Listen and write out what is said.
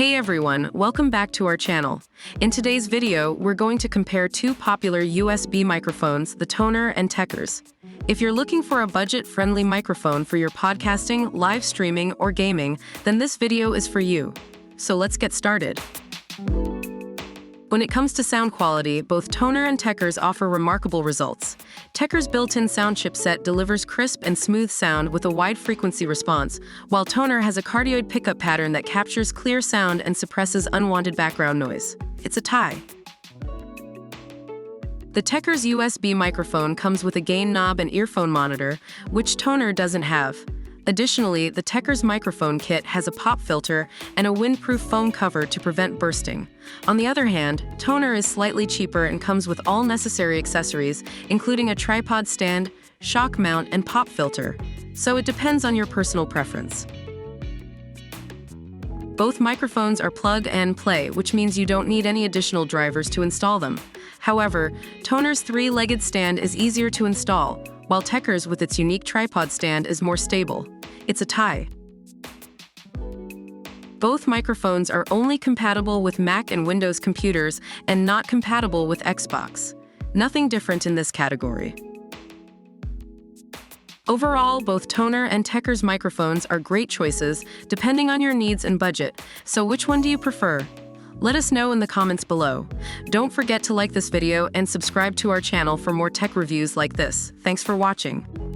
Hey everyone, welcome back to our channel. In today's video, we're going to compare two popular USB microphones, the TONOR and TECURS. If you're looking for a budget-friendly microphone for your podcasting, live streaming, or gaming, then this video is for you. So let's get started. When it comes to sound quality, both TONOR and TECURS offer remarkable results. TECURS' built-in sound chipset delivers crisp and smooth sound with a wide frequency response, while TONOR has a cardioid pickup pattern that captures clear sound and suppresses unwanted background noise. It's a tie. The TECURS USB microphone comes with a gain knob and earphone monitor, which TONOR doesn't have. Additionally, the TECURS microphone kit has a pop filter and a windproof foam cover to prevent bursting. On the other hand, TONOR is slightly cheaper and comes with all necessary accessories, including a tripod stand, shock mount, and pop filter. So it depends on your personal preference. Both microphones are plug and play, which means you don't need any additional drivers to install them. However, TONOR's three-legged stand is easier to install, while TECURS with its unique tripod stand is more stable. It's a tie. Both microphones are only compatible with Mac and Windows computers and not compatible with Xbox. Nothing different in this category. Overall, both TONOR and TECURS microphones are great choices depending on your needs and budget. So which one do you prefer? Let us know in the comments below. Don't forget to like this video and subscribe to our channel for more tech reviews like this. Thanks for watching.